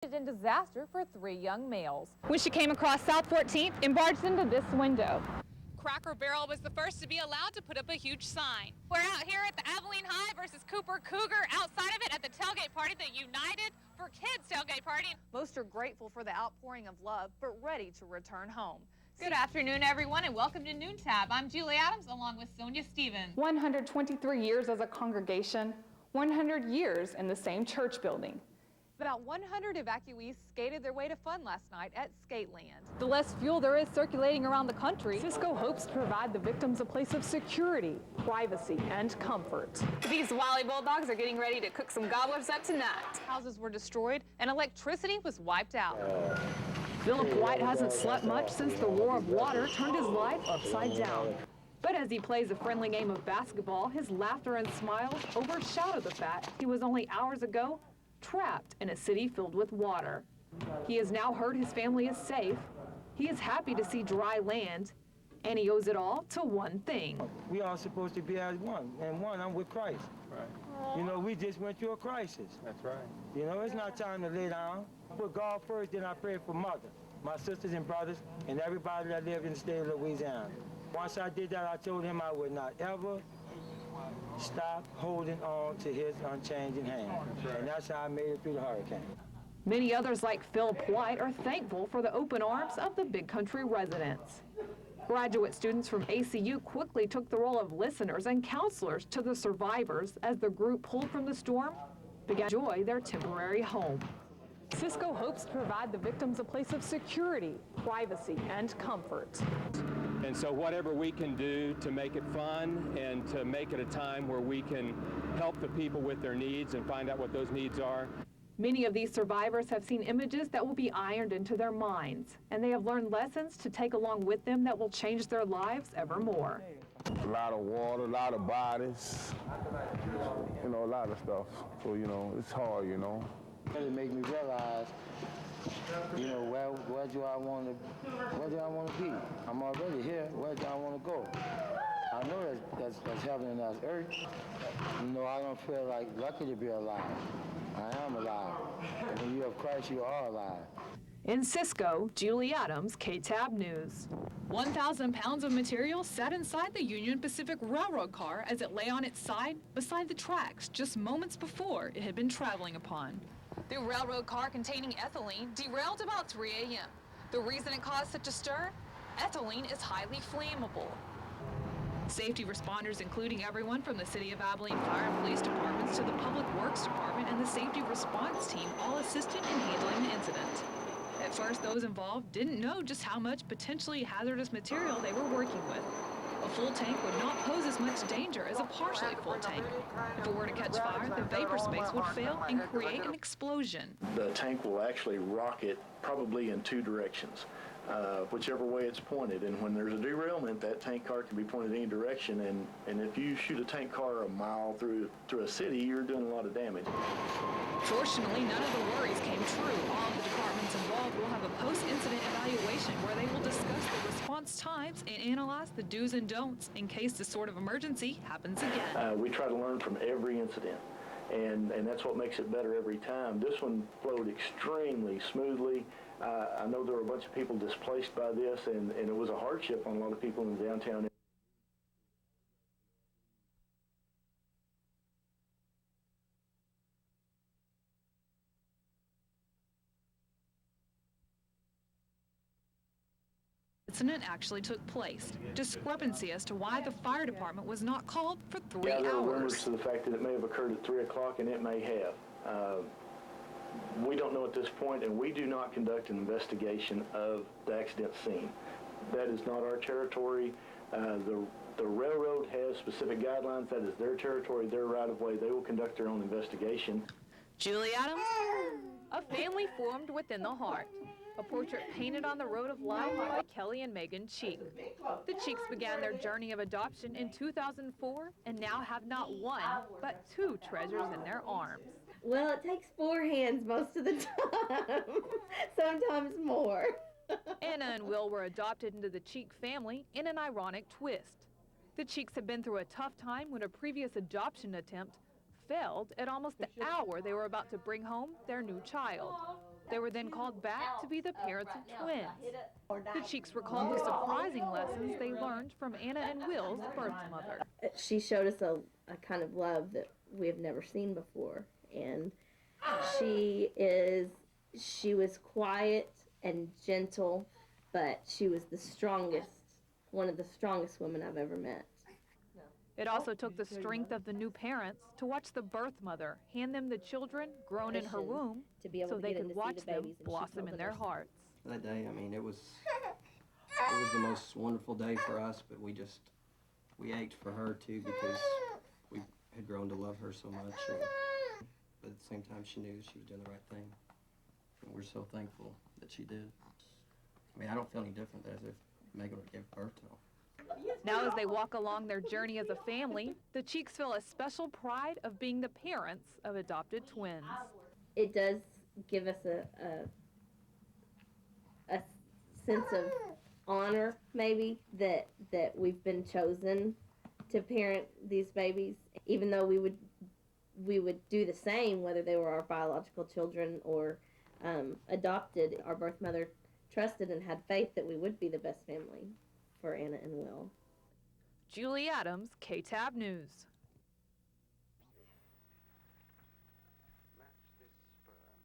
In disaster for 3 young males. When she came across South 14th and barged into this window. Cracker Barrel was the first to be allowed to put up a huge sign. We're out here at the Abilene High versus Cooper Cougar, outside of it at the tailgate party, the United for Kids tailgate party. Most are grateful for the outpouring of love, but ready to return home. Good afternoon, everyone, and welcome to Noon Tab. I'm Julie Adams, along with Sonia Stevens. 123 years as a congregation, 100 years in the same church building. About 100 evacuees skated their way to fun last night at Skateland. The less fuel there is circulating around the country, Cisco hopes to provide the victims a place of security, privacy, and comfort. These wily bulldogs are getting ready to cook some gobblers up tonight. Houses were destroyed and electricity was wiped out. Philip White hasn't slept much since the roar of water turned his life upside down. But as he plays a friendly game of basketball, his laughter and smiles overshadow the fact he was only hours ago trapped in a city filled with water. He has now heard his family is safe. He is happy to see dry land, and he owes it all to one thing. We are supposed to be as one, and one, I'm with Christ. Right. You know, we just went through a crisis. That's right. You know, it's not time to lay down. I put God first, then I pray for mother, my sisters and brothers, and everybody that live in the state of Louisiana. Once I did that, I told him I would not ever stop holding on to his unchanging hand. Right. And that's how I made it through the hurricane. Many others like Philip White are thankful for the open arms of the Big Country residents. Graduate students from ACU quickly took the role of listeners and counselors to the survivors as the group pulled from the storm, began to enjoy their temporary home. Cisco hopes to provide the victims a place of security, privacy, and comfort. And so whatever we can do to make it fun and to make it a time where we can help the people with their needs and find out what those needs are. Many of these survivors have seen images that will be ironed into their minds, and they have learned lessons to take along with them that will change their lives evermore. A lot of water, a lot of bodies, you know, a lot of stuff. So, you know, it's hard, you know. It made me realize, you know, where do I want to be? I'm already here. Where do I want to go? I know that's heaven and that's earth. You know, I don't feel like lucky to be alive. I am alive. And when you have Christ, you are alive. In Cisco, Julie Adams, KTAB News. 1,000 pounds of material sat inside the Union Pacific Railroad car as it lay on its side beside the tracks just moments before it had been traveling upon. The railroad car containing ethylene derailed about 3 a.m. The reason it caused such a stir? Ethylene is highly flammable. Safety responders, including everyone from the City of Abilene Fire and Police Departments to the Public Works Department and the Safety Response Team, all assisted in handling the incident. At first, those involved didn't know just how much potentially hazardous material they were working with. A full tank would not pose as much danger as a partially full tank. If it were to catch fire, the vapor space would fail and create an explosion. The tank will actually rocket probably in 2 directions, whichever way it's pointed. And when there's a derailment, that tank car can be pointed any direction. And if you shoot a tank car a mile through a city, you're doing a lot of damage. Fortunately, none of the worries came true. All of the departments involved will have a post-incident evaluation where they will discuss the response times and analyze the do's and don'ts in case this sort of emergency happens again. We try to learn from every incident, and that's what makes it better every time. This one flowed extremely smoothly. I know there were a bunch of people displaced by this, and it was a hardship on a lot of people in the downtown. Incident actually took place. Discrepancy as to why the fire department was not called for 3 hours. There are rumors to the fact that it may have occurred at 3 o'clock, and it may have. We don't know at this point, and we do not conduct an investigation of the accident scene. That is not our territory. The railroad has specific guidelines. That is their territory, their right-of-way. They will conduct their own investigation. Julie Adams? A family formed within the heart. A portrait painted on the road of life by Kelly and Megan Cheek. The Cheeks began their journey of adoption in 2004 and now have not one, but 2 treasures in their arms. Well, it takes 4 hands most of the time, sometimes more. Anna and Will were adopted into the Cheek family in an ironic twist. The Cheeks had been through a tough time when a previous adoption attempt failed at almost the hour they were about to bring home their new child. They were then called back to be the parents of twins. The Cheeks recalled the surprising lessons they learned from Anna and Will's birth mother. She showed us a kind of love that we have never seen before. And she was quiet and gentle, but she was one of the strongest women I've ever met. It also took the strength of the new parents to watch the birth mother hand them the children grown in her womb so they could watch them blossom in their hearts. That day, I mean, it was the most wonderful day for us, but we ached for her too because we had grown to love her so much. But at the same time, she knew she was doing the right thing. And we're so thankful that she did. I mean, I don't feel any different as if Megan would give birth to them. Now as they walk along their journey as a family, the Cheeks feel a special pride of being the parents of adopted twins. It does give us a sense of honor, maybe, that we've been chosen to parent these babies, even though we would do the same whether they were our biological children or adopted. Our birth mother trusted and had faith that we would be the best family for Anna and Will. Julie Adams, KTAB News.